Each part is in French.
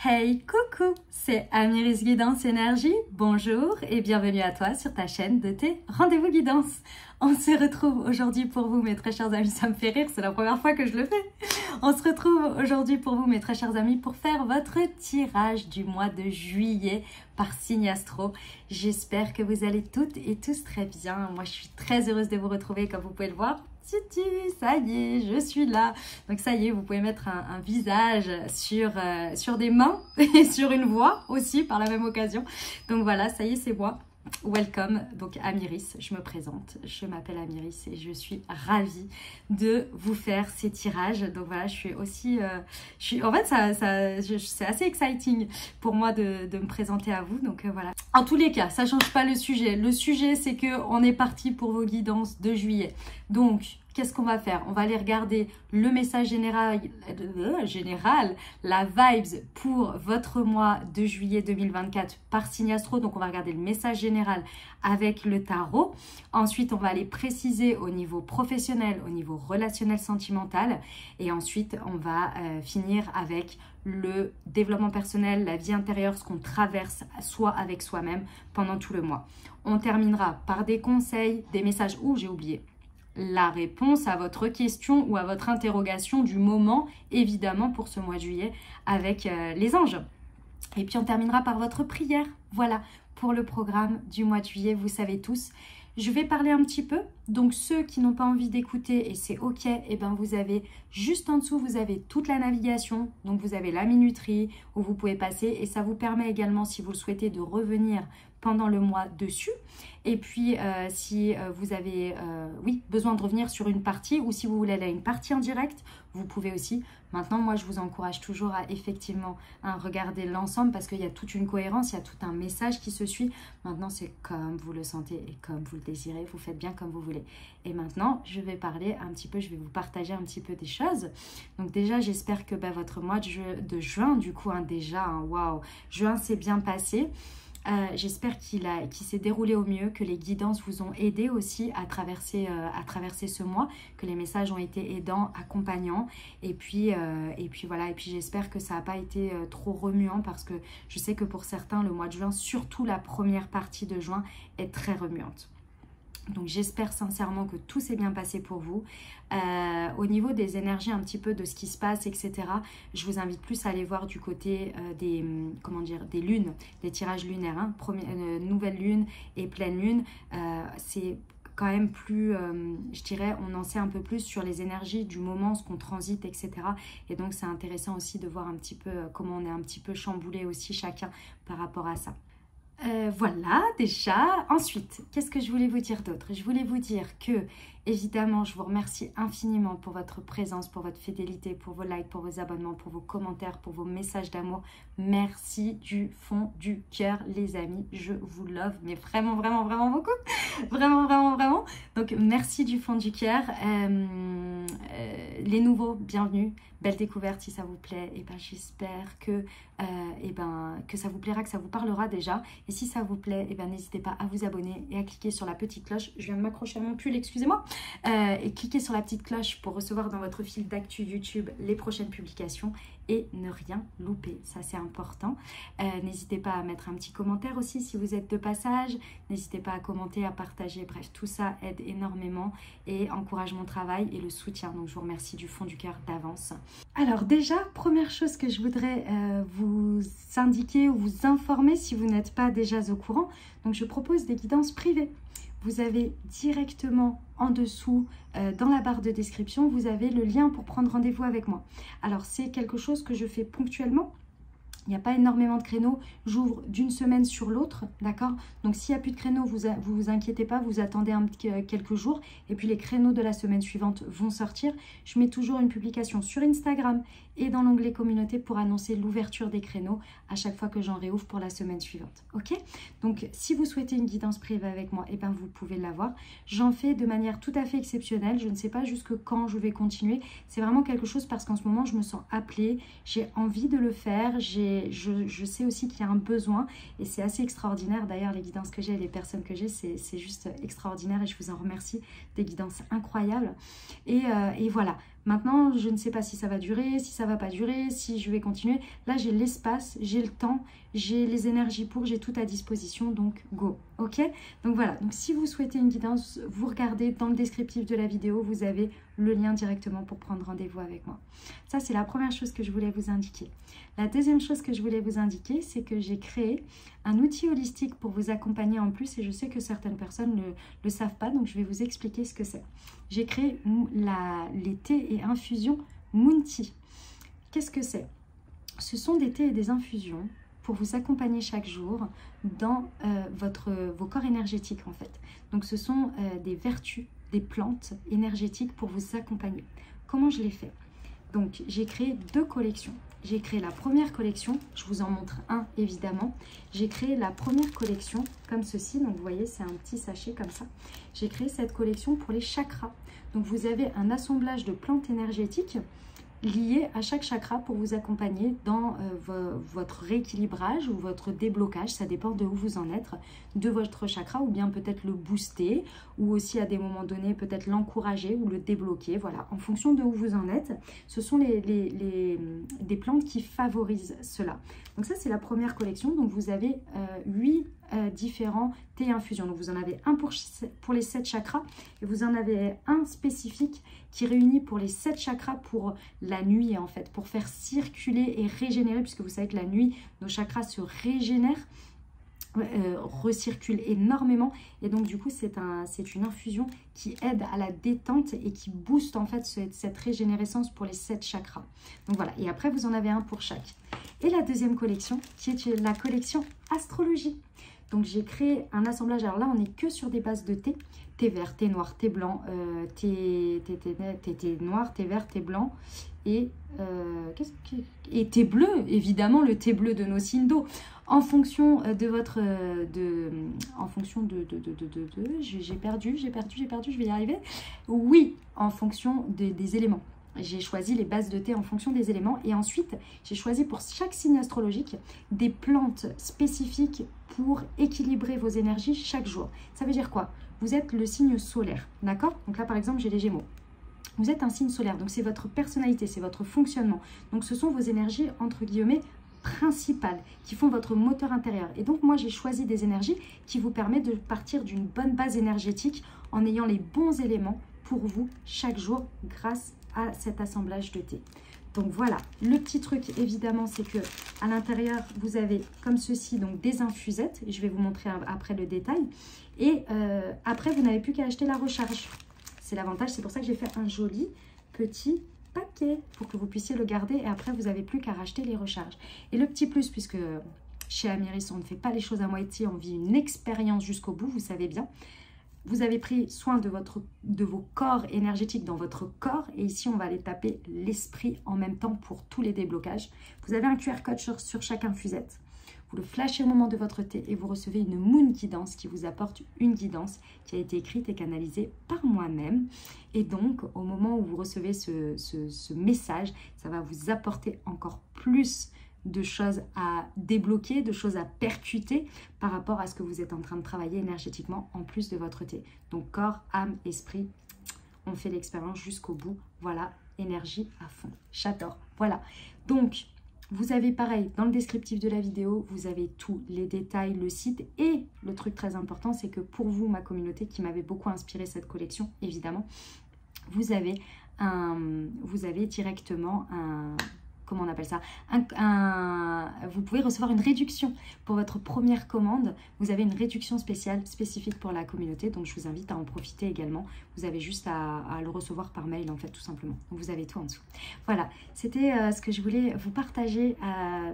Hey, coucou, c'est Amiris Guidance Énergie. Bonjour et bienvenue à toi sur ta chaîne de tes rendez-vous guidance. On se retrouve aujourd'hui pour vous, mes très chers amis. Ça me fait rire, c'est la première fois que je le fais. On se retrouve aujourd'hui pour vous, mes très chers amis, pour faire votre tirage du mois de juillet par signe astro. J'espère que vous allez toutes et tous très bien. Moi, je suis très heureuse de vous retrouver, comme vous pouvez le voir. Ça y est, je suis là. Donc ça y est, vous pouvez mettre un visage sur des mains et sur une voix aussi par la même occasion. Donc voilà, ça y est, c'est moi. Welcome, donc Amiris, je me présente, je m'appelle Amiris et je suis ravie de vous faire ces tirages. Donc voilà, je suis aussi, en fait, c'est assez exciting pour moi de me présenter à vous. Donc voilà. En tous les cas, ça change pas le sujet. Le sujet, c'est que on est parti pour vos guidances de juillet. Donc, qu'est-ce qu'on va faire? On va aller regarder le message général, la vibes pour votre mois de juillet 2024 par signe astro. Donc, on va regarder le message général avec le tarot. Ensuite, on va aller préciser au niveau professionnel, au niveau relationnel, sentimental. Et ensuite, on va finir avec le développement personnel, la vie intérieure, ce qu'on traverse soit avec soi-même pendant tout le mois. On terminera par des conseils, des messages. J'ai oublié la réponse à votre question ou à votre interrogation du moment, évidemment, pour ce mois de juillet avec les anges. Et puis, on terminera par votre prière. Voilà, pour le programme du mois de juillet, vous savez tous. Je vais parler un petit peu. Donc, ceux qui n'ont pas envie d'écouter, et c'est OK, et ben vous avez juste en dessous, vous avez toute la navigation. Donc, vous avez la minuterie où vous pouvez passer. Et ça vous permet également, si vous le souhaitez, de revenir pendant le mois dessus. Et puis, si vous avez besoin de revenir sur une partie ou si vous voulez aller à une partie en direct, vous pouvez aussi. Maintenant, moi, je vous encourage toujours à effectivement regarder l'ensemble parce qu'il y a toute une cohérence, il y a tout un message qui se suit. Maintenant, c'est comme vous le sentez et comme vous le désirez. Vous faites bien comme vous voulez. Et maintenant, je vais parler un petit peu, je vais vous partager un petit peu des choses. Donc déjà, j'espère que votre mois de juin, du coup, waouh, juin s'est bien passé. J'espère qu'il s'est déroulé au mieux, que les guidances vous ont aidé aussi à traverser ce mois, que les messages ont été aidants, accompagnants. Et puis voilà, et puis j'espère que ça n'a pas été trop remuant parce que je sais que pour certains, le mois de juin, surtout la première partie de juin, est très remuante. Donc j'espère sincèrement que tout s'est bien passé pour vous. Au niveau des énergies, un petit peu de ce qui se passe, etc. Je vous invite plus à aller voir du côté des lunes, des tirages lunaires. Hein. Nouvelle lune et pleine lune, c'est quand même plus, je dirais, on en sait un peu plus sur les énergies du moment, ce qu'on transite, etc. Et donc c'est intéressant aussi de voir un petit peu comment on est un petit peu chamboulé aussi chacun par rapport à ça. Voilà, déjà. Ensuite, qu'est-ce que je voulais vous dire d'autre? Je voulais vous dire que, évidemment, je vous remercie infiniment pour votre présence, pour votre fidélité, pour vos likes, pour vos abonnements, pour vos commentaires, pour vos messages d'amour. Merci du fond du cœur, les amis. Je vous love, mais vraiment, vraiment, vraiment beaucoup. Vraiment, vraiment, vraiment. Donc, merci du fond du cœur. Les nouveaux, bienvenue. Belle découverte si ça vous plaît. Et j'espère que ça vous plaira, que ça vous parlera déjà. Et si ça vous plaît, n'hésitez pas à vous abonner et à cliquer sur la petite cloche. Je viens de m'accrocher à mon pull, excusez-moi. Et cliquez sur la petite cloche pour recevoir dans votre fil d'actu YouTube les prochaines publications et ne rien louper. Ça, c'est important. N'hésitez pas à mettre un petit commentaire aussi si vous êtes de passage. N'hésitez pas à commenter, à partager. Bref, tout ça aide énormément et encourage mon travail et le soutien. Donc, je vous remercie du fond du cœur d'avance. Alors déjà, première chose que je voudrais vous indiquer ou vous informer si vous n'êtes pas déjà au courant. Donc, je propose des guidances privées. Vous avez directement en dessous, dans la barre de description, vous avez le lien pour prendre rendez-vous avec moi. Alors, c'est quelque chose que je fais ponctuellement. Il n'y a pas énormément de créneaux, j'ouvre d'une semaine sur l'autre, d'accord? Donc s'il n'y a plus de créneaux, vous inquiétez pas, vous attendez quelques jours et puis les créneaux de la semaine suivante vont sortir. Je mets toujours une publication sur Instagram et dans l'onglet communauté pour annoncer l'ouverture des créneaux à chaque fois que j'en réouvre pour la semaine suivante, ok? Donc si vous souhaitez une guidance privée avec moi, vous pouvez l'avoir. J'en fais de manière tout à fait exceptionnelle, je ne sais pas jusque quand je vais continuer. C'est vraiment quelque chose parce qu'en ce moment, je me sens appelée, j'ai envie de le faire, je sais aussi qu'il y a un besoin et c'est assez extraordinaire. D'ailleurs, les guidances que j'ai et les personnes que j'ai, c'est juste extraordinaire et je vous en remercie. Des guidances incroyables. Et voilà, Maintenant, je ne sais pas si ça va durer, si ça va pas durer, si je vais continuer. Là, j'ai l'espace, j'ai le temps, j'ai les énergies pour, j'ai tout à disposition, donc go. Ok? Donc voilà, donc si vous souhaitez une guidance, vous regardez dans le descriptif de la vidéo, vous avez le lien directement pour prendre rendez-vous avec moi. Ça, c'est la première chose que je voulais vous indiquer. La deuxième chose que je voulais vous indiquer, c'est que j'ai créé un outil holistique pour vous accompagner en plus, et je sais que certaines personnes ne le savent pas, donc je vais vous expliquer ce que c'est. J'ai créé les thés et infusions Moon Tea. Qu'est-ce que c'est? Ce sont des thés et des infusions pour vous accompagner chaque jour dans vos corps énergétiques en fait. Donc ce sont des vertus, des plantes énergétiques pour vous accompagner. Comment je l'ai fait? Donc j'ai créé 2 collections. J'ai créé la première collection, je vous en montre un évidemment. J'ai créé la première collection comme ceci, donc vous voyez c'est un petit sachet comme ça. J'ai créé cette collection pour les chakras. Donc vous avez un assemblage de plantes énergétiques liées à chaque chakra pour vous accompagner dans votre rééquilibrage ou votre déblocage, ça dépend de où vous en êtes, de votre chakra, ou bien peut-être le booster, ou aussi à des moments donnés peut-être l'encourager ou le débloquer, voilà, en fonction de où vous en êtes. Ce sont des plantes qui favorisent cela. Donc ça c'est la première collection, donc vous avez 8 différents thés infusions. Donc vous en avez un pour les 7 chakras et vous en avez un spécifique qui réunit pour les 7 chakras pour la nuit en fait, pour faire circuler et régénérer, puisque vous savez que la nuit, nos chakras se régénèrent, recirculent énormément, et donc du coup c'est une infusion qui aide à la détente et qui booste en fait cette régénérescence pour les 7 chakras. Donc voilà, et après vous en avez un pour chaque. Et la deuxième collection qui est la collection astrologie. Donc j'ai créé un assemblage, alors là on n'est que sur des bases de thé, thé vert, thé noir, thé blanc, thé noir, thé vert, thé blanc et thé bleu, évidemment le thé bleu de nos signes d'eau. En fonction de votre, j'ai perdu, je vais y arriver. Oui, en fonction des éléments. J'ai choisi les bases de thé en fonction des éléments et ensuite j'ai choisi pour chaque signe astrologique des plantes spécifiques pour équilibrer vos énergies chaque jour. Ça veut dire quoi? Vous êtes le signe solaire, d'accord? Donc là par exemple j'ai les Gémeaux. Vous êtes un signe solaire, donc c'est votre personnalité, c'est votre fonctionnement. Donc ce sont vos énergies entre guillemets principales qui font votre moteur intérieur. Et donc moi j'ai choisi des énergies qui vous permettent de partir d'une bonne base énergétique en ayant les bons éléments pour vous chaque jour grâce à cet assemblage de thé. Donc voilà, le petit truc évidemment c'est que à l'intérieur vous avez comme ceci donc des infusettes, et je vais vous montrer après le détail, et après vous n'avez plus qu'à acheter la recharge. C'est l'avantage, c'est pour ça que j'ai fait un joli petit paquet pour que vous puissiez le garder, et après vous n'avez plus qu'à racheter les recharges. Et le petit plus, puisque chez Amiris on ne fait pas les choses à moitié, on vit une expérience jusqu'au bout, vous savez bien. Vous avez pris soin de vos corps énergétiques dans votre corps. Et ici, on va aller taper l'esprit en même temps pour tous les déblocages. Vous avez un QR code sur chaque infusette. Vous le flashez au moment de votre thé et vous recevez une Moon Guidance qui vous apporte une guidance qui a été écrite et canalisée par moi-même. Et donc, au moment où vous recevez ce message, ça va vous apporter encore plus de choses à débloquer, de choses à percuter par rapport à ce que vous êtes en train de travailler énergétiquement en plus de votre thé. Donc corps, âme, esprit, on fait l'expérience jusqu'au bout. Voilà, énergie à fond. J'adore. Voilà. Donc, vous avez pareil, dans le descriptif de la vidéo, vous avez tous les détails, le site, et le truc très important, c'est que pour vous, ma communauté qui m'avait beaucoup inspiré cette collection, évidemment, vous avez directement un... Comment on appelle ça, vous pouvez recevoir une réduction pour votre première commande. Vous avez une réduction spéciale, spécifique pour la communauté. Donc, je vous invite à en profiter également. Vous avez juste à le recevoir par mail, en fait, tout simplement. Donc, vous avez tout en dessous. Voilà, c'était ce que je voulais vous partager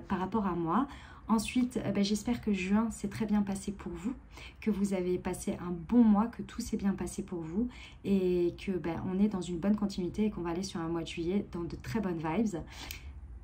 par rapport à moi. Ensuite, j'espère que juin s'est très bien passé pour vous, que vous avez passé un bon mois, que tout s'est bien passé pour vous et que on est dans une bonne continuité et qu'on va aller sur un mois de juillet dans de très bonnes vibes.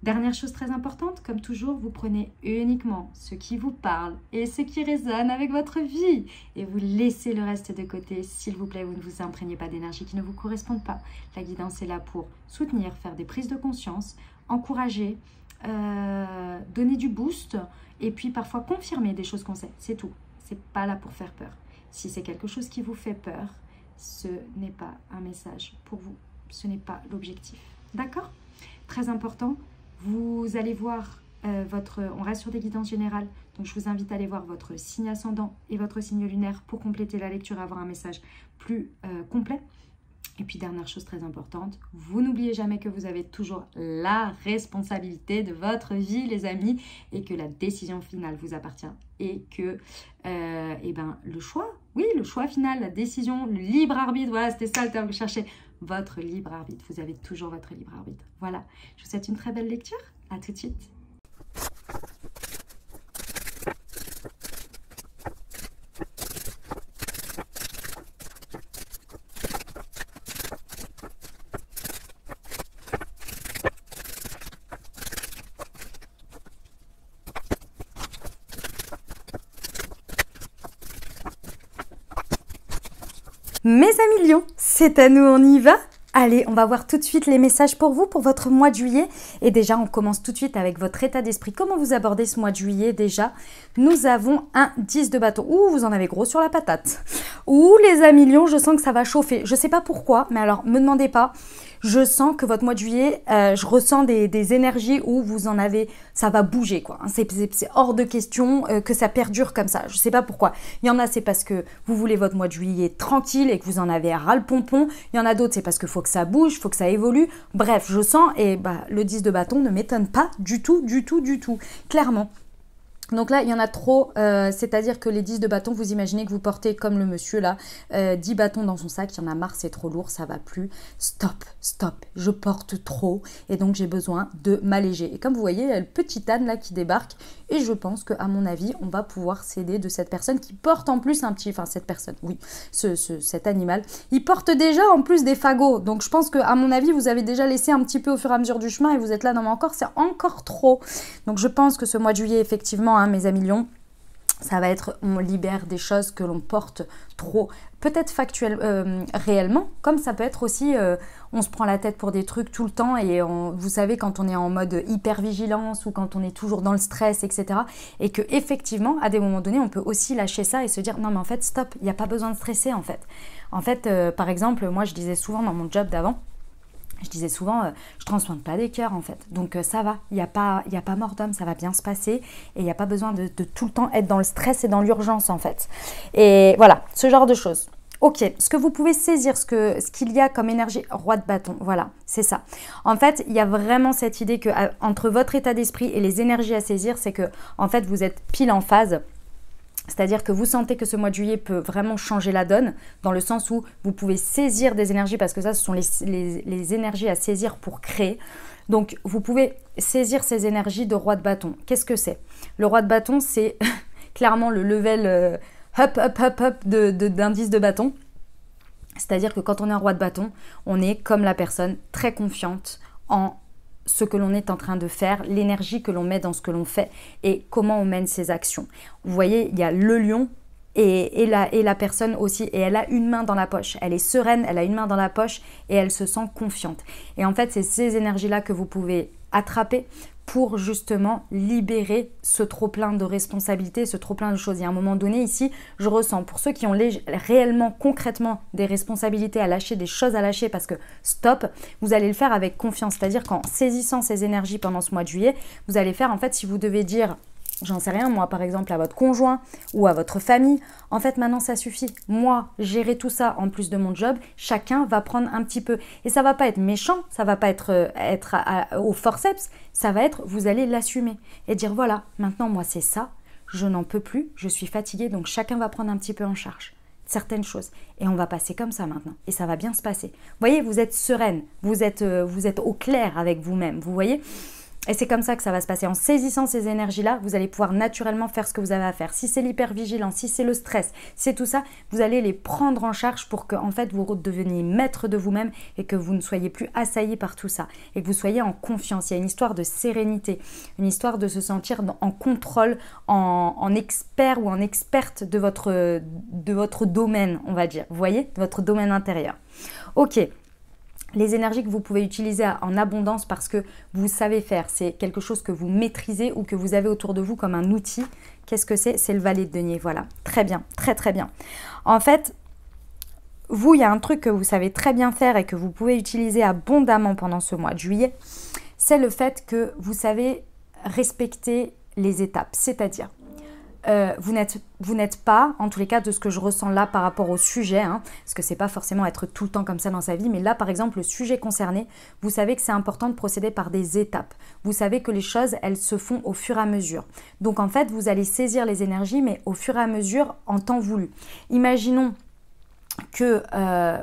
Dernière chose très importante, comme toujours, vous prenez uniquement ce qui vous parle et ce qui résonne avec votre vie. Et vous laissez le reste de côté, s'il vous plaît, vous ne vous imprégnez pas d'énergie qui ne vous correspond pas. La guidance est là pour soutenir, faire des prises de conscience, encourager, donner du boost et puis parfois confirmer des choses qu'on sait. C'est tout. C'est pas là pour faire peur. Si c'est quelque chose qui vous fait peur, ce n'est pas un message pour vous. ce n'est pas l'objectif. D'accord? Très important, vous allez voir on reste sur des guidances générales, donc je vous invite à aller voir votre signe ascendant et votre signe lunaire pour compléter la lecture et avoir un message plus complet. Et puis dernière chose très importante, vous n'oubliez jamais que vous avez toujours la responsabilité de votre vie les amis et que la décision finale vous appartient et que le choix, oui le choix final, la décision, le libre arbitre, voilà c'était ça le terme que je cherchais, votre libre arbitre, vous avez toujours votre libre arbitre. Voilà, je vous souhaite une très belle lecture, à tout de suite. Mes amis lions, c'est à nous, on y va? Allez, on va voir tout de suite les messages pour vous, pour votre mois de juillet. Et déjà, on commence tout de suite avec votre état d'esprit. Comment vous abordez ce mois de juillet déjà? Nous avons un 10 de bâton. Ouh, vous en avez gros sur la patate. Ouh, les amis lions, je sens que ça va chauffer. Je ne sais pas pourquoi, mais alors, me demandez pas. Je sens que votre mois de juillet, je ressens des énergies où vous en avez, ça va bouger quoi. C'est hors de question que ça perdure comme ça. Je ne sais pas pourquoi. Il y en a, c'est parce que vous voulez votre mois de juillet tranquille et que vous en avez ras le pompon. Il y en a d'autres, c'est parce qu'il faut que ça bouge, il faut que ça évolue. Bref, je sens et le 10 de bâton ne m'étonne pas du tout, clairement. Donc là, il y en a trop, c'est-à-dire que les 10 de bâton, vous imaginez que vous portez comme le monsieur là, 10 bâtons dans son sac, il y en a marre, c'est trop lourd, ça va plus. Stop, je porte trop et donc j'ai besoin de m'alléger. Et comme vous voyez, il y a le petit âne là qui débarque et je pense qu'à mon avis, on va pouvoir s'aider de cette personne qui porte en plus un petit, enfin cette personne, oui, cet animal, il porte déjà en plus des fagots. Donc je pense qu'à mon avis, vous avez déjà laissé un petit peu au fur et à mesure du chemin et vous êtes là, non mais encore, c'est encore trop. Donc je pense que ce mois de juillet, effectivement, mes amis lions, ça va être, on libère des choses que l'on porte trop, peut-être réellement, comme ça peut être aussi, on se prend la tête pour des trucs tout le temps et vous savez quand on est en mode hyper-vigilance ou quand on est toujours dans le stress, etc. Et que effectivement, à des moments donnés, on peut aussi lâcher ça et se dire non mais en fait, stop, il n'y a pas besoin de stresser en fait. En fait, par exemple, moi je disais souvent dans mon job d'avant, je disais souvent, je transplante pas des cœurs en fait. Donc ça va, il n'y a pas mort d'homme, ça va bien se passer. Et il n'y a pas besoin de tout le temps être dans le stress et dans l'urgence en fait. Et voilà, ce genre de choses. Ok, ce que vous pouvez saisir, ce qu'il y a comme énergie, roi de bâton, voilà, c'est ça. En fait, il y a vraiment cette idée que entre votre état d'esprit et les énergies à saisir, c'est que en fait, vous êtes pile en phase. C'est-à-dire que vous sentez que ce mois de juillet peut vraiment changer la donne, dans le sens où vous pouvez saisir des énergies, parce que ça, ce sont les énergies à saisir pour créer. Donc, vous pouvez saisir ces énergies de roi de bâton. Qu'est-ce que c'est? Le roi de bâton, c'est clairement le level d'indice de bâton. C'est-à-dire que quand on est un roi de bâton, on est comme la personne très confiante en ce que l'on est en train de faire, l'énergie que l'on met dans ce que l'on fait et comment on mène ses actions. Vous voyez, il y a le lion et la personne aussi, et elle a une main dans la poche. Elle est sereine, elle a une main dans la poche et elle se sent confiante. Et en fait, c'est ces énergies-là que vous pouvez attraper pour justement libérer ce trop-plein de responsabilités, ce trop-plein de choses. Il y a un moment donné ici, je ressens, pour ceux qui ont réellement, concrètement des responsabilités à lâcher, des choses à lâcher, parce que stop, vous allez le faire avec confiance. C'est-à-dire qu'en saisissant ces énergies pendant ce mois de juillet, vous allez faire, en fait, si vous devez dire, j'en sais rien, moi par exemple à votre conjoint ou à votre famille, en fait maintenant ça suffit. Moi, gérer tout ça en plus de mon job, chacun va prendre un petit peu. Et ça va pas être méchant, ça va pas être au forceps, ça va être, vous allez l'assumer et dire voilà, maintenant moi c'est ça, je n'en peux plus, je suis fatiguée, donc chacun va prendre un petit peu en charge certaines choses. Et on va passer comme ça maintenant. Et ça va bien se passer. Vous voyez, vous êtes sereine, vous êtes au clair avec vous-même, vous voyez ? Et c'est comme ça que ça va se passer. En saisissant ces énergies-là, vous allez pouvoir naturellement faire ce que vous avez à faire. Si c'est l'hypervigilance, si c'est le stress, c'est tout ça, vous allez les prendre en charge pour que en fait, vous redeveniez maître de vous-même et que vous ne soyez plus assailli par tout ça. Et que vous soyez en confiance. Il y a une histoire de sérénité, une histoire de se sentir en contrôle, en expert ou en experte de votre domaine, on va dire. Vous voyez, de votre domaine intérieur. Ok. Les énergies que vous pouvez utiliser en abondance parce que vous savez faire, c'est quelque chose que vous maîtrisez ou que vous avez autour de vous comme un outil. Qu'est-ce que c'est? C'est le valet de denier, voilà. Très bien, très très bien. En fait, vous, il y a un truc que vous savez très bien faire et que vous pouvez utiliser abondamment pendant ce mois de juillet, c'est le fait que vous savez respecter les étapes. C'est-à-dire, vous n'êtes pas, en tous les cas de ce que je ressens là par rapport au sujet, hein, parce que c'est pas forcément être tout le temps comme ça dans sa vie, mais là par exemple le sujet concerné, vous savez que c'est important de procéder par des étapes. Vous savez que les choses, elles se font au fur et à mesure. Donc en fait, vous allez saisir les énergies, mais au fur et à mesure en temps voulu. Imaginons que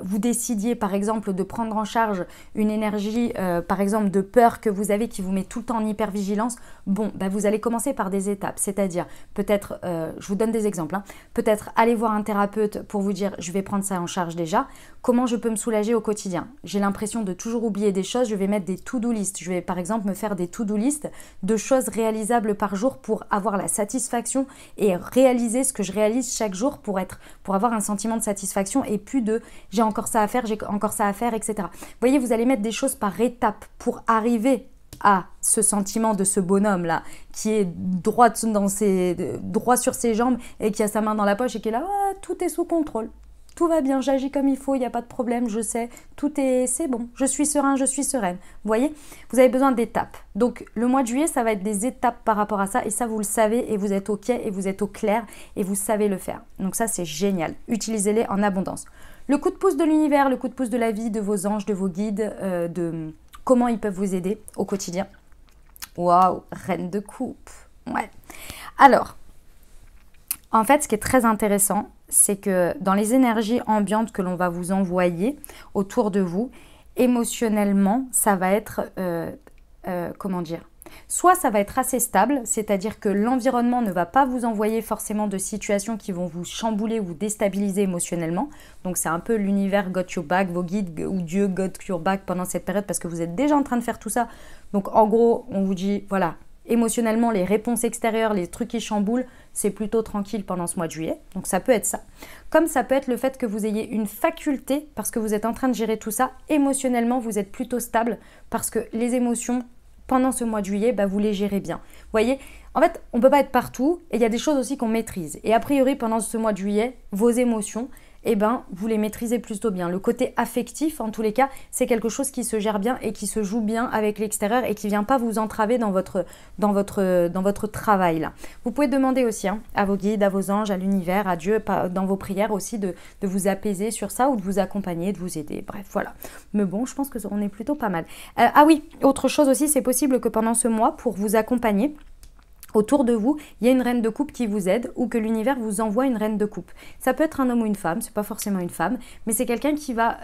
vous décidiez par exemple de prendre en charge une énergie par exemple de peur que vous avez qui vous met tout le temps en hypervigilance, bon, bah, vous allez commencer par des étapes, c'est-à-dire peut-être, je vous donne des exemples, hein, peut-être aller voir un thérapeute pour vous dire je vais prendre ça en charge déjà, comment je peux me soulager au quotidien, j'ai l'impression de toujours oublier des choses, je vais mettre des to-do list, je vais par exemple me faire des to-do list de choses réalisables par jour pour avoir la satisfaction et réaliser ce que je réalise chaque jour pour avoir un sentiment de satisfaction et plus de j'ai encore ça à faire, etc. Vous voyez, vous allez mettre des choses par étapes pour arriver à ce sentiment de ce bonhomme-là qui est droit sur ses jambes et qui a sa main dans la poche et qui est là, ah, tout est sous contrôle. Tout va bien, j'agis comme il faut, il n'y a pas de problème, je sais, c'est bon, je suis serein, je suis sereine. Vous voyez, vous avez besoin d'étapes. Donc le mois de juillet, ça va être des étapes par rapport à ça et ça vous le savez et vous êtes ok et vous êtes au clair et vous savez le faire. Donc ça c'est génial, utilisez-les en abondance. Le coup de pouce de l'univers, le coup de pouce de la vie, de vos anges, de vos guides, de comment ils peuvent vous aider au quotidien. Waouh, reine de coupe. Ouais. Alors, en fait, ce qui est très intéressant, c'est que dans les énergies ambiantes que l'on va vous envoyer autour de vous, émotionnellement, ça va être, comment dire, soit ça va être assez stable, c'est-à-dire que l'environnement ne va pas vous envoyer forcément de situations qui vont vous chambouler ou déstabiliser émotionnellement. Donc c'est un peu l'univers got your back, vos guides ou Dieu got your back pendant cette période parce que vous êtes déjà en train de faire tout ça. Donc en gros, on vous dit, voilà, émotionnellement, les réponses extérieures, les trucs qui chamboulent, c'est plutôt tranquille pendant ce mois de juillet. Donc ça peut être ça. Comme ça peut être le fait que vous ayez une faculté, parce que vous êtes en train de gérer tout ça, émotionnellement, vous êtes plutôt stable parce que les émotions, pendant ce mois de juillet, bah, vous les gérez bien. Vous voyez, en fait, on ne peut pas être partout et il y a des choses aussi qu'on maîtrise. Et a priori, pendant ce mois de juillet, vos émotions, eh ben, vous les maîtrisez plutôt bien. Le côté affectif, en tous les cas, c'est quelque chose qui se gère bien et qui se joue bien avec l'extérieur et qui ne vient pas vous entraver dans votre travail. Là. Vous pouvez demander aussi à vos guides, à vos anges, à l'univers, à Dieu, dans vos prières aussi, de vous apaiser sur ça ou de vous accompagner, de vous aider. Bref, voilà. Mais bon, je pense qu'on est plutôt pas mal. Ah oui, autre chose aussi, c'est possible que pendant ce mois, pour vous accompagner, autour de vous, il y a une reine de coupe qui vous aide ou que l'univers vous envoie une reine de coupe. Ça peut être un homme ou une femme, c'est pas forcément une femme, mais c'est quelqu'un qui va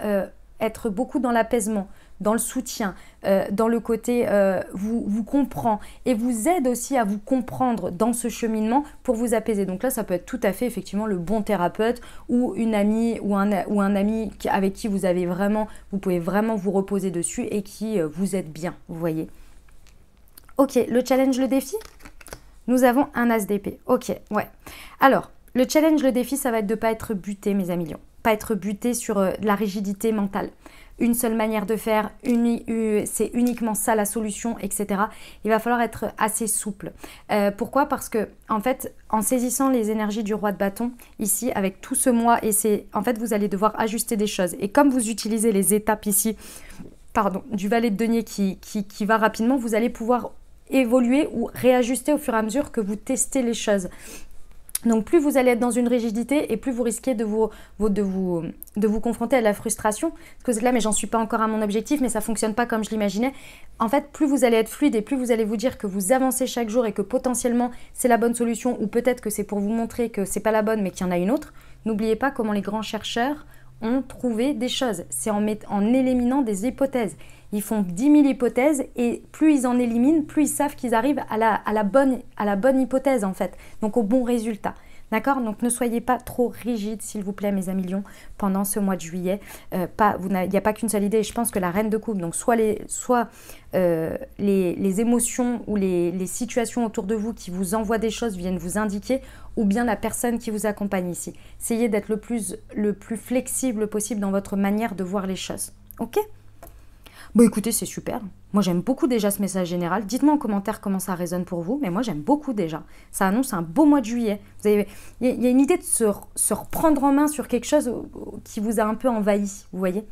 être beaucoup dans l'apaisement, dans le soutien, dans le côté vous comprend et vous aide aussi à vous comprendre dans ce cheminement pour vous apaiser. Donc là, ça peut être tout à fait effectivement le bon thérapeute ou une amie ou un ami avec qui vous pouvez vraiment vous reposer dessus et qui vous aide bien, vous voyez. Ok, le challenge, le défi ? Nous avons un as d'épée. Ok, ouais. Alors, le challenge, le défi, ça va être de ne pas être buté, mes amis lions. Pas être buté sur la rigidité mentale. Une seule manière de faire, c'est uniquement ça la solution, etc. Il va falloir être assez souple. Pourquoi ? Parce que, en fait, en saisissant les énergies du roi de bâton, ici, avec tout ce mois, en fait, vous allez devoir ajuster des choses. Et comme vous utilisez les étapes ici, du valet de denier qui va rapidement, vous allez pouvoir évoluer ou réajuster au fur et à mesure que vous testez les choses. Donc plus vous allez être dans une rigidité et plus vous risquez de vous confronter à la frustration. Parce que là, mais j'en suis pas encore à mon objectif, mais ça fonctionne pas comme je l'imaginais. En fait, plus vous allez être fluide et plus vous allez vous dire que vous avancez chaque jour et que potentiellement c'est la bonne solution ou peut-être que c'est pour vous montrer que c'est pas la bonne mais qu'il y en a une autre. N'oubliez pas comment les grands chercheurs ont trouvé des choses. C'est en éliminant des hypothèses. Ils font 10 000 hypothèses et plus ils en éliminent, plus ils savent qu'ils arrivent à la bonne hypothèse en fait, donc au bon résultat. D'accord ? Donc ne soyez pas trop rigide, s'il vous plaît, mes amis lions, pendant ce mois de juillet. Il n'y a pas qu'une seule idée. Je pense que la reine de coupe, donc soit les émotions ou les situations autour de vous qui vous envoient des choses viennent vous indiquer, ou bien la personne qui vous accompagne ici. Essayez d'être le plus flexible possible dans votre manière de voir les choses. Ok ? Bon, écoutez, c'est super. Moi, j'aime beaucoup déjà ce message général. Dites-moi en commentaire comment ça résonne pour vous, mais moi, j'aime beaucoup déjà. Ça annonce un beau mois de juillet. Il y a une idée de se reprendre en main sur quelque chose qui vous a un peu envahi, vous voyez.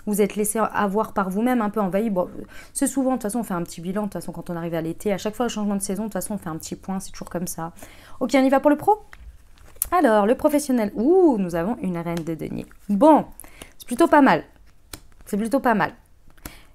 Vous êtes laissé avoir par vous-même, un peu envahi. Bon, c'est souvent, de toute façon, on fait un petit bilan. De toute façon, quand on arrive à l'été, à chaque fois, le changement de saison, de toute façon, on fait un petit point. C'est toujours comme ça. Ok, on y va pour le pro? Alors, le professionnel. Ouh, nous avons une reine de denier. Bon, c'est plutôt pas mal. C'est plutôt pas mal.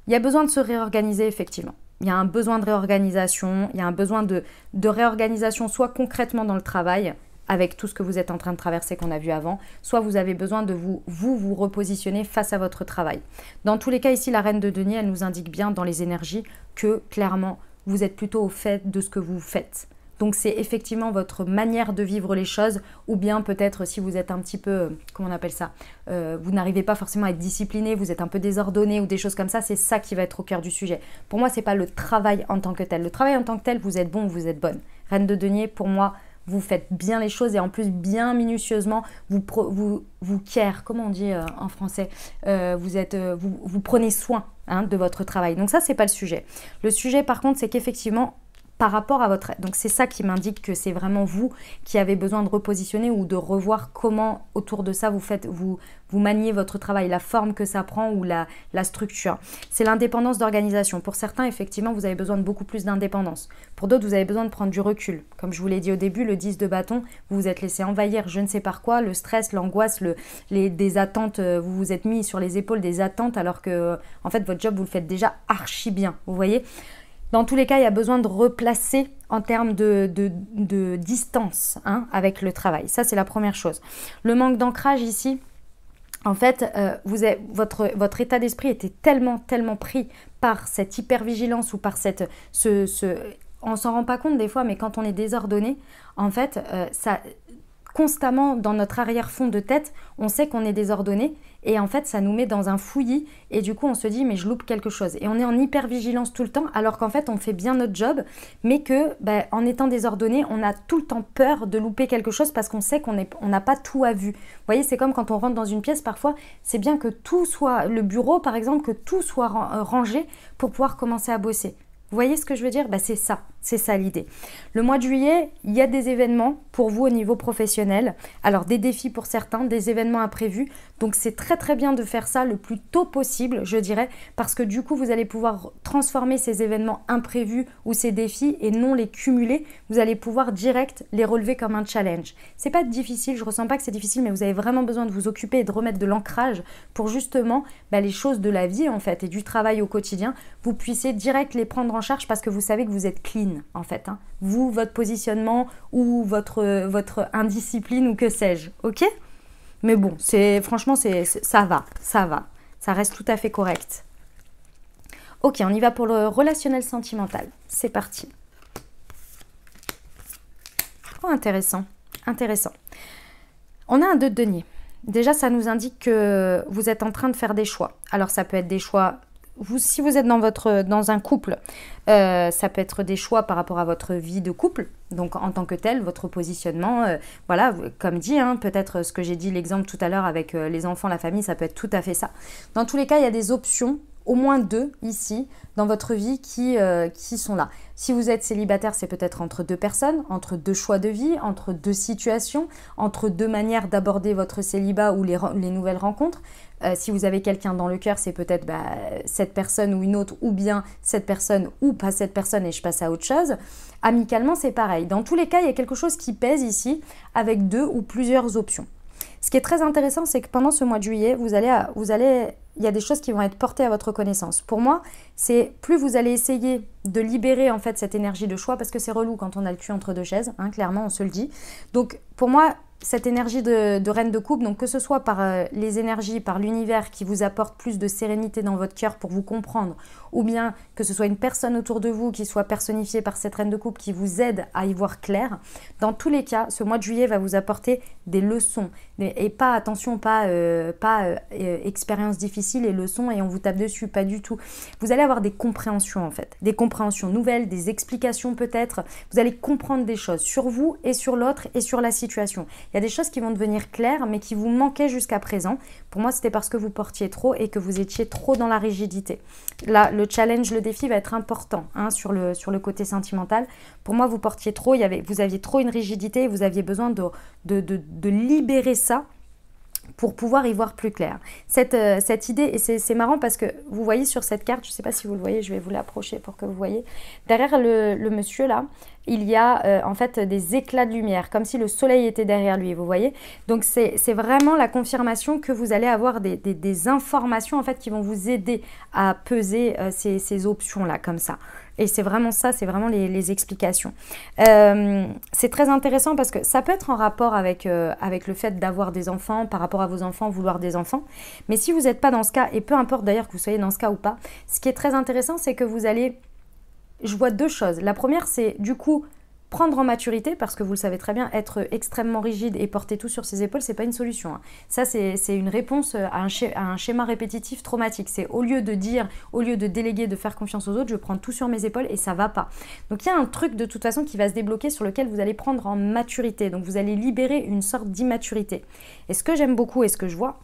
Il y a besoin de se réorganiser, effectivement. Il y a un besoin de réorganisation, il y a un besoin de réorganisation, soit concrètement dans le travail, avec tout ce que vous êtes en train de traverser qu'on a vu avant, soit vous avez besoin de vous repositionner face à votre travail. Dans tous les cas, ici, la reine de denier, elle nous indique bien dans les énergies que, clairement, vous êtes plutôt au fait de ce que vous faites. Donc, c'est effectivement votre manière de vivre les choses, ou bien peut-être si vous êtes un petit peu, comment on appelle ça, vous n'arrivez pas forcément à être discipliné, vous êtes un peu désordonné ou des choses comme ça, c'est ça qui va être au cœur du sujet. Pour moi, ce n'est pas le travail en tant que tel. Le travail en tant que tel, vous êtes bon, vous êtes bonne. Reine de denier, pour moi, vous faites bien les choses et en plus bien minutieusement, vous care, comment on dit en français, vous prenez soin de votre travail. Donc ça, c'est pas le sujet. Le sujet, par contre, c'est qu'effectivement, par rapport à votre... Donc c'est ça qui m'indique que c'est vraiment vous qui avez besoin de repositionner ou de revoir comment autour de ça vous maniez votre travail, la forme que ça prend ou la structure. C'est l'indépendance d'organisation. Pour certains, effectivement, vous avez besoin de beaucoup plus d'indépendance. Pour d'autres, vous avez besoin de prendre du recul. Comme je vous l'ai dit au début, le 10 de bâton, vous vous êtes laissé envahir je ne sais par quoi, le stress, l'angoisse, des attentes, vous vous êtes mis sur les épaules des attentes alors que, en fait, votre job, vous le faites déjà archi bien. Vous voyez ? Dans tous les cas, il y a besoin de replacer en termes de distance avec le travail. Ça, c'est la première chose. Le manque d'ancrage ici, en fait, votre état d'esprit était tellement pris par cette hypervigilance ou par on s'en rend pas compte des fois, mais quand on est désordonné, en fait, ça... Constamment dans notre arrière-fond de tête, on sait qu'on est désordonné et en fait ça nous met dans un fouillis et du coup on se dit mais je loupe quelque chose et on est en hyper-vigilance tout le temps alors qu'en fait on fait bien notre job mais que en étant désordonné on a tout le temps peur de louper quelque chose parce qu'on sait qu'on n'a pas tout à vue. Vous voyez, c'est comme quand on rentre dans une pièce, parfois c'est bien que tout soit, le bureau par exemple, que tout soit rangé pour pouvoir commencer à bosser. Vous voyez ce que je veux dire? C'est ça l'idée. Le mois de juillet, il y a des événements pour vous au niveau professionnel. Alors des défis pour certains, des événements imprévus. Donc c'est très bien de faire ça le plus tôt possible, je dirais, parce que du coup vous allez pouvoir transformer ces événements imprévus ou ces défis et non les cumuler. Vous allez pouvoir direct les relever comme un challenge. C'est pas difficile, je ressens pas que c'est difficile, mais vous avez vraiment besoin de vous occuper et de remettre de l'ancrage pour justement les choses de la vie en fait et du travail au quotidien, vous puissiez direct les prendre en charge parce que vous savez que vous êtes clean en fait. Vous, votre positionnement ou votre indiscipline ou que sais-je, ok? Mais bon, franchement, ça va. Ça reste tout à fait correct. Ok, on y va pour le relationnel sentimental. C'est parti. Oh, intéressant. On a un 2 de denier. Déjà, ça nous indique que vous êtes en train de faire des choix. Alors, ça peut être des choix... si vous êtes dans un couple, ça peut être des choix par rapport à votre vie de couple, donc en tant que tel, votre positionnement, voilà, comme dit, peut-être ce que j'ai dit, l'exemple tout à l'heure avec les enfants, la famille, ça peut être tout à fait ça. Dans tous les cas, il y a des options, au moins 2 ici, dans votre vie qui sont là. Si vous êtes célibataire, c'est peut-être entre 2 personnes, entre 2 choix de vie, entre 2 situations, entre 2 manières d'aborder votre célibat ou les nouvelles rencontres. Si vous avez quelqu'un dans le cœur, c'est peut-être cette personne ou une autre, ou bien cette personne ou pas cette personne et je passe à autre chose. Amicalement, c'est pareil. Dans tous les cas, il y a quelque chose qui pèse ici avec 2 ou plusieurs options. Ce qui est très intéressant, c'est que pendant ce mois de juillet, il y a des choses qui vont être portées à votre connaissance. Pour moi, c'est plus vous allez essayer de libérer en fait cette énergie de choix, parce que c'est relou quand on a le cul entre 2 chaises, clairement, on se le dit. Donc pour moi, cette énergie de reine de coupe, donc que ce soit par les énergies, par l'univers qui vous apporte plus de sérénité dans votre cœur pour vous comprendre, ou bien que ce soit une personne autour de vous qui soit personnifiée par cette reine de coupe qui vous aide à y voir clair, dans tous les cas, ce mois de juillet va vous apporter des leçons. Et pas, attention, pas expérience difficile et leçons et on vous tape dessus, pas du tout. Vous allez avoir des compréhensions en fait, des compréhensions nouvelles, des explications peut-être. Vous allez comprendre des choses sur vous et sur l'autre et sur la situation. Il y a des choses qui vont devenir claires, mais qui vous manquaient jusqu'à présent. Pour moi, c'était parce que vous portiez trop et que vous étiez trop dans la rigidité. Là, le challenge, le défi va être important hein, sur le côté sentimental. Pour moi, vous portiez trop, vous aviez trop une rigidité et vous aviez besoin de libérer ça pour pouvoir y voir plus clair. Cette idée, et c'est marrant parce que vous voyez sur cette carte, je ne sais pas si vous le voyez, je vais vous l'approcher pour que vous voyez, derrière le monsieur là, il y a en fait des éclats de lumière, comme si le soleil était derrière lui, vous voyez. Donc c'est vraiment la confirmation que vous allez avoir des informations en fait qui vont vous aider à peser ces options là, comme ça. Et c'est vraiment ça, c'est vraiment les explications. C'est très intéressant parce que ça peut être en rapport avec le fait d'avoir des enfants, par rapport à vos enfants, vouloir des enfants. Mais si vous n'êtes pas dans ce cas, et peu importe d'ailleurs que vous soyez dans ce cas ou pas, ce qui est très intéressant, c'est que vous allez... Je vois deux choses. La première, c'est du coup prendre en maturité, parce que vous le savez très bien, être extrêmement rigide et porter tout sur ses épaules, c'est pas une solution. Hein. Ça, c'est une réponse à un schéma répétitif traumatique. C'est au lieu de dire, au lieu de déléguer, de faire confiance aux autres, je prends tout sur mes épaules et ça va pas. Donc il y a un truc de toute façon qui va se débloquer sur lequel vous allez prendre en maturité. Donc vous allez libérer une sorte d'immaturité. Et ce que j'aime beaucoup et ce que je vois,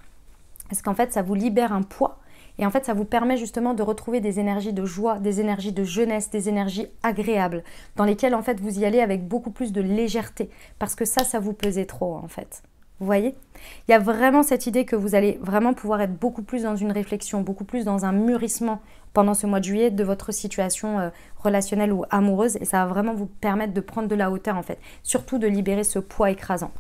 c'est qu'en fait ça vous libère un poids. Et en fait, ça vous permet justement de retrouver des énergies de joie, des énergies de jeunesse, des énergies agréables, dans lesquelles en fait vous y allez avec beaucoup plus de légèreté, parce que ça vous pesait trop en fait. Vous voyez? Il y a vraiment cette idée que vous allez vraiment pouvoir être beaucoup plus dans une réflexion, beaucoup plus dans un mûrissement pendant ce mois de juillet de votre situation relationnelle ou amoureuse, et ça va vraiment vous permettre de prendre de la hauteur en fait, surtout de libérer ce poids écrasant.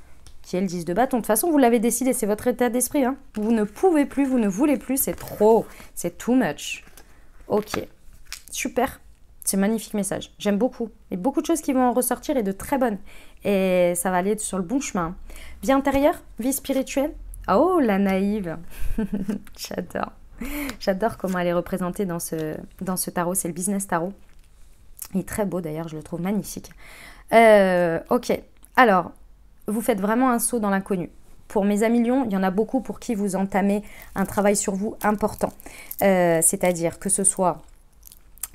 Qui est le 10 de bâton. De toute façon, vous l'avez décidé, c'est votre état d'esprit. Hein. Vous ne pouvez plus, vous ne voulez plus, c'est trop, c'est too much. Ok, super, c'est un magnifique message. J'aime beaucoup. Il y a beaucoup de choses qui vont en ressortir et de très bonnes. Et ça va aller sur le bon chemin. Vie intérieure, vie spirituelle. Oh, la naïve. J'adore. J'adore comment elle est représentée dans ce tarot. C'est le business tarot. Il est très beau d'ailleurs, je le trouve magnifique. Ok, alors... Vous faites vraiment un saut dans l'inconnu. Pour mes amis lions, il y en a beaucoup pour qui vous entamez un travail sur vous important. C'est-à-dire que ce soit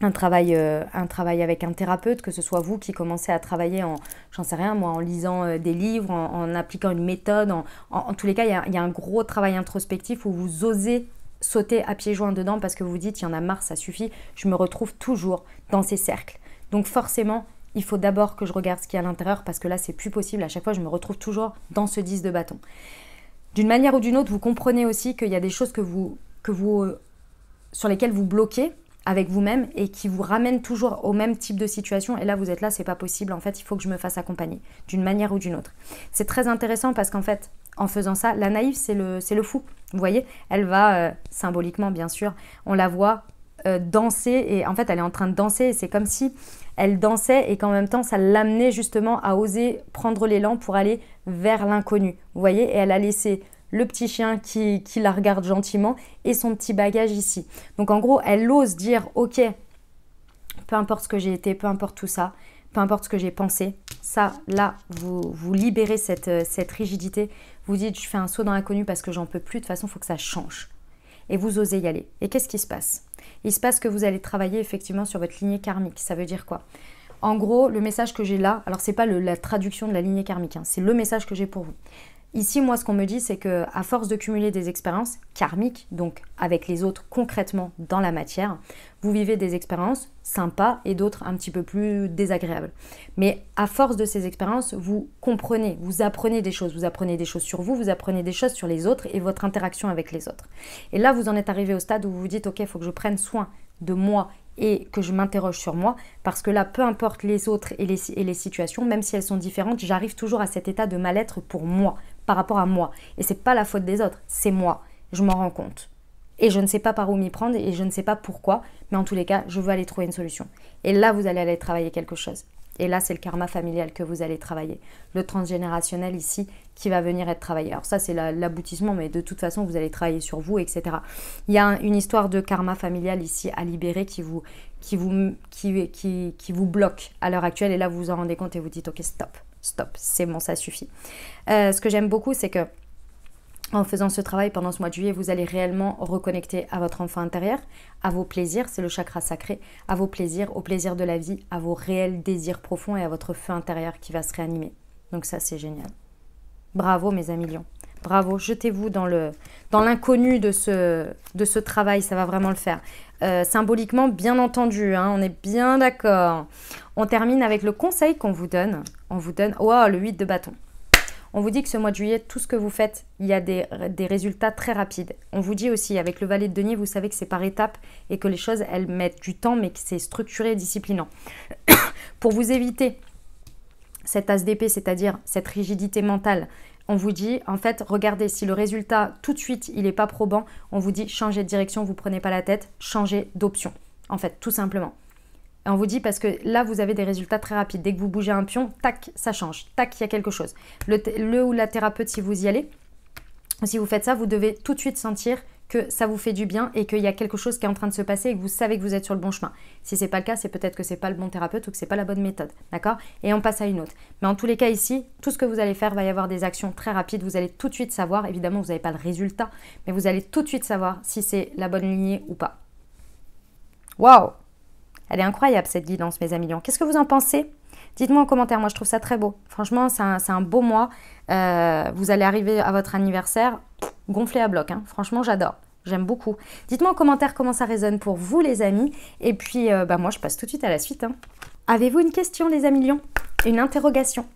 un travail avec un thérapeute, que ce soit vous qui commencez à travailler j'en sais rien moi, en lisant des livres, en appliquant une méthode. En tous les cas, il y a un gros travail introspectif où vous osez sauter à pieds joints dedans parce que vous dites, il y en a marre, ça suffit. Je me retrouve toujours dans ces cercles. Donc forcément, il faut d'abord que je regarde ce qu'il y a à l'intérieur parce que là, c'est plus possible. À chaque fois, je me retrouve toujours dans ce 10 de bâton. D'une manière ou d'une autre, vous comprenez aussi qu'il y a des choses sur lesquelles vous bloquez avec vous-même et qui vous ramènent toujours au même type de situation. Et là, vous êtes là, c'est pas possible. En fait, il faut que je me fasse accompagner d'une manière ou d'une autre. C'est très intéressant parce qu'en fait, en faisant ça, la naïve, c'est le fou. Vous voyez, elle va, symboliquement, bien sûr, on la voit danser et en fait, elle est en train de danser et c'est comme si elle dansait et qu'en même temps, ça l'amenait justement à oser prendre l'élan pour aller vers l'inconnu. Vous voyez, et elle a laissé le petit chien qui la regarde gentiment et son petit bagage ici. Donc en gros, elle ose dire « Ok, peu importe ce que j'ai été, peu importe tout ça, peu importe ce que j'ai pensé, ça, là, vous libérez cette rigidité. Vous dites « Je fais un saut dans l'inconnu parce que j'en peux plus, de toute façon, il faut que ça change. » Et vous osez y aller. Et qu'est-ce qui se passe? Il se passe que vous allez travailler effectivement sur votre lignée karmique. Ça veut dire quoi? En gros, le message que j'ai là, alors c'est pas la traduction de la lignée karmique, hein, c'est le message que j'ai pour vous. Ici, moi, ce qu'on me dit, c'est qu'à force de cumuler des expériences karmiques, donc avec les autres concrètement dans la matière, vous vivez des expériences sympas et d'autres un petit peu plus désagréables. Mais à force de ces expériences, vous comprenez, vous apprenez des choses. Vous apprenez des choses sur vous, vous apprenez des choses sur les autres et votre interaction avec les autres. Et là, vous en êtes arrivé au stade où vous vous dites « Ok, il faut que je prenne soin de moi et que je m'interroge sur moi, parce que là, peu importe les autres et les situations, même si elles sont différentes, j'arrive toujours à cet état de mal-être pour moi, par rapport à moi. Et c'est pas la faute des autres, c'est moi. Je m'en rends compte. Et je ne sais pas par où m'y prendre et je ne sais pas pourquoi, mais en tous les cas, je veux aller trouver une solution. Et là, vous allez aller travailler quelque chose. Et là, c'est le karma familial que vous allez travailler. Le transgénérationnel ici qui va venir être travaillé. Alors ça, c'est l'aboutissement, mais de toute façon, vous allez travailler sur vous, etc. Il y a une histoire de karma familial ici à libérer qui vous bloque à l'heure actuelle. Et là, vous vous en rendez compte et vous dites, ok, stop, c'est bon, ça suffit. Ce que j'aime beaucoup, c'est que en faisant ce travail pendant ce mois de juillet, vous allez réellement reconnecter à votre enfant intérieur, à vos plaisirs, c'est le chakra sacré, à vos plaisirs, au plaisir de la vie, à vos réels désirs profonds et à votre feu intérieur qui va se réanimer. Donc ça, c'est génial. Bravo mes amis lions. Bravo, jetez-vous dans l'inconnu de ce travail, ça va vraiment le faire. Symboliquement, bien entendu, hein, on est bien d'accord. On termine avec le conseil qu'on vous donne. On vous donne, oh, le 8 de bâton. On vous dit que ce mois de juillet, tout ce que vous faites, il y a des résultats très rapides. On vous dit aussi, avec le valet de denier, vous savez que c'est par étapes et que les choses, elles mettent du temps, mais que c'est structuré et disciplinant. Pour vous éviter cet as d'épée, c'est-à-dire cette rigidité mentale, on vous dit, en fait, regardez, si le résultat, tout de suite, il n'est pas probant, on vous dit, changez de direction, vous ne prenez pas la tête, changez d'option, en fait, tout simplement. Et on vous dit, parce que là, vous avez des résultats très rapides. Dès que vous bougez un pion, tac, ça change, tac, il y a quelque chose. Le ou la thérapeute, si vous y allez, si vous faites ça, vous devez tout de suite sentir que ça vous fait du bien et qu'il y a quelque chose qui est en train de se passer et que vous savez que vous êtes sur le bon chemin. Si ce n'est pas le cas, c'est peut-être que ce n'est pas le bon thérapeute ou que ce n'est pas la bonne méthode, d'accord? Et on passe à une autre. Mais en tous les cas ici, tout ce que vous allez faire, va y avoir des actions très rapides. Vous allez tout de suite savoir, évidemment, vous n'avez pas le résultat, mais vous allez tout de suite savoir si c'est la bonne lignée ou pas. Waouh! Elle est incroyable cette guidance, mes amis lions. Qu'est-ce que vous en pensez? Dites-moi en commentaire, moi je trouve ça très beau. Franchement, c'est un beau mois. Vous allez arriver à votre anniversaire gonflé à bloc, hein. Franchement, j'adore. J'aime beaucoup. Dites-moi en commentaire comment ça résonne pour vous, les amis. Et puis, moi, je passe tout de suite à la suite, hein. Avez-vous une question, les amis lions? Une interrogation?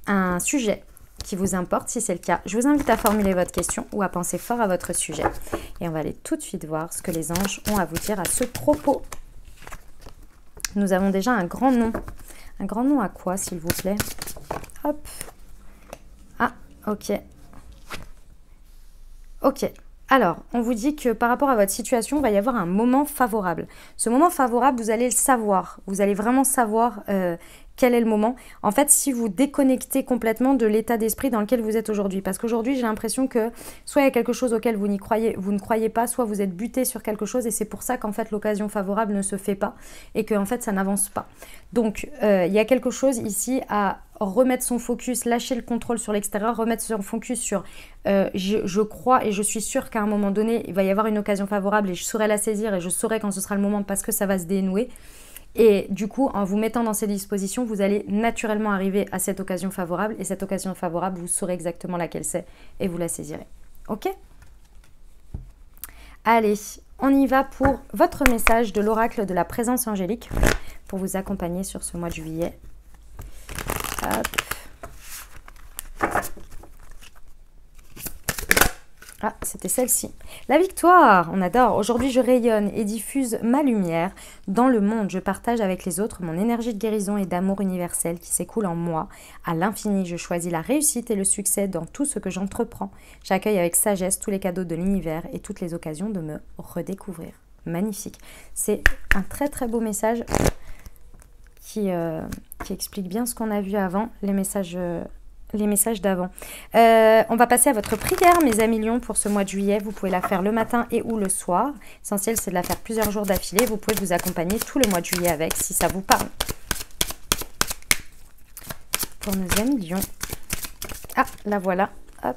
Un sujet qui vous importe? Si c'est le cas, je vous invite à formuler votre question ou à penser fort à votre sujet. Et on va aller tout de suite voir ce que les anges ont à vous dire à ce propos. Nous avons déjà un grand nom. Un grand nom à quoi, s'il vous plaît? Hop. Ah, ok. Ok. Alors, on vous dit que par rapport à votre situation, il va y avoir un moment favorable. Ce moment favorable, vous allez le savoir. Vous allez vraiment savoir quel est le moment. En fait, si vous déconnectez complètement de l'état d'esprit dans lequel vous êtes aujourd'hui. Parce qu'aujourd'hui, j'ai l'impression que soit il y a quelque chose auquel vous ne croyez pas, soit vous êtes buté sur quelque chose et c'est pour ça qu'en fait, l'occasion favorable ne se fait pas et que en fait, ça n'avance pas. Donc, il y a quelque chose ici à remettre son focus, lâcher le contrôle sur l'extérieur, remettre son focus sur je crois et je suis sûre qu'à un moment donné, il va y avoir une occasion favorable et je saurai la saisir et je saurai quand ce sera le moment parce que ça va se dénouer. Et du coup, en vous mettant dans ces dispositions, vous allez naturellement arriver à cette occasion favorable. Et cette occasion favorable, vous saurez exactement laquelle c'est et vous la saisirez. Ok? Allez, on y va pour votre message de l'oracle de la présence angélique pour vous accompagner sur ce mois de juillet. Hop. Ah, c'était celle-ci. La victoire, on adore. Aujourd'hui, je rayonne et diffuse ma lumière dans le monde. Je partage avec les autres mon énergie de guérison et d'amour universel qui s'écoule en moi. À l'infini, je choisis la réussite et le succès dans tout ce que j'entreprends. J'accueille avec sagesse tous les cadeaux de l'univers et toutes les occasions de me redécouvrir. Magnifique. C'est un très très beau message qui explique bien ce qu'on a vu avant, les messages d'avant. On va passer à votre prière, mes amis lions, pour ce mois de juillet. Vous pouvez la faire le matin et ou le soir. L'essentiel, c'est de la faire plusieurs jours d'affilée. Vous pouvez vous accompagner tout le mois de juillet avec, si ça vous parle. Pour nos amis lions. Ah, la voilà. Hop.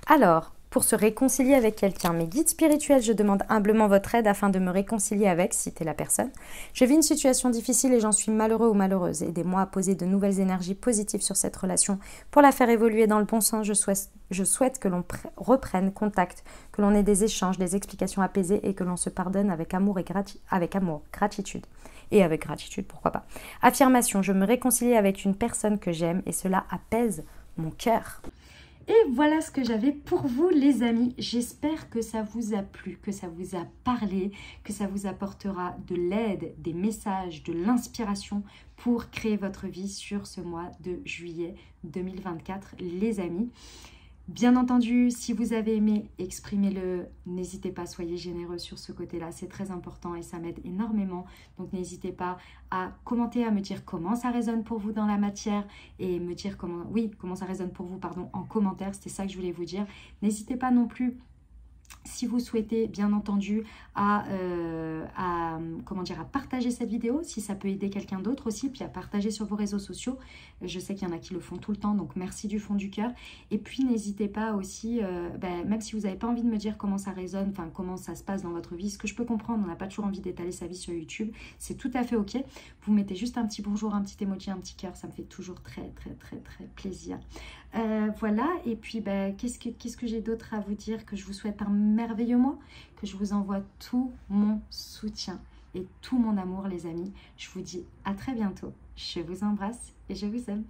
Alors, pour se réconcilier avec quelqu'un, mes guides spirituels, je demande humblement votre aide afin de me réconcilier avec, si t'es la personne. Je vis une situation difficile et j'en suis malheureux ou malheureuse. Aidez-moi à poser de nouvelles énergies positives sur cette relation pour la faire évoluer dans le bon sens. Je souhaite que l'on reprenne contact, que l'on ait des échanges, des explications apaisées et que l'on se pardonne avec amour et gratitude. Et avec gratitude, pourquoi pas. Affirmation, je me réconcilie avec une personne que j'aime et cela apaise mon cœur. Et voilà ce que j'avais pour vous, les amis. J'espère que ça vous a plu, que ça vous a parlé, que ça vous apportera de l'aide, des messages, de l'inspiration pour créer votre vie sur ce mois de juillet 2024, les amis. Bien entendu, si vous avez aimé, exprimez-le. N'hésitez pas, soyez généreux sur ce côté-là. C'est très important et ça m'aide énormément. Donc, n'hésitez pas à commenter, à me dire comment ça résonne pour vous dans la matière et me dire comment ça résonne pour vous, pardon, en commentaire. C'était ça que je voulais vous dire. N'hésitez pas non plus, si vous souhaitez, bien entendu, à partager cette vidéo, si ça peut aider quelqu'un d'autre aussi, puis à partager sur vos réseaux sociaux. Je sais qu'il y en a qui le font tout le temps, donc merci du fond du cœur. Et puis, n'hésitez pas aussi, même si vous n'avez pas envie de me dire comment ça résonne, enfin, comment ça se passe dans votre vie, ce que je peux comprendre, on n'a pas toujours envie d'étaler sa vie sur YouTube, c'est tout à fait ok. Vous mettez juste un petit bonjour, un petit emoji, un petit cœur, ça me fait toujours très, très, très, très plaisir. Voilà, et puis qu'est-ce que j'ai d'autre à vous dire? Que je vous souhaite un merveilleux mois, que je vous envoie tout mon soutien et tout mon amour les amis. Je vous dis à très bientôt, je vous embrasse et je vous aime.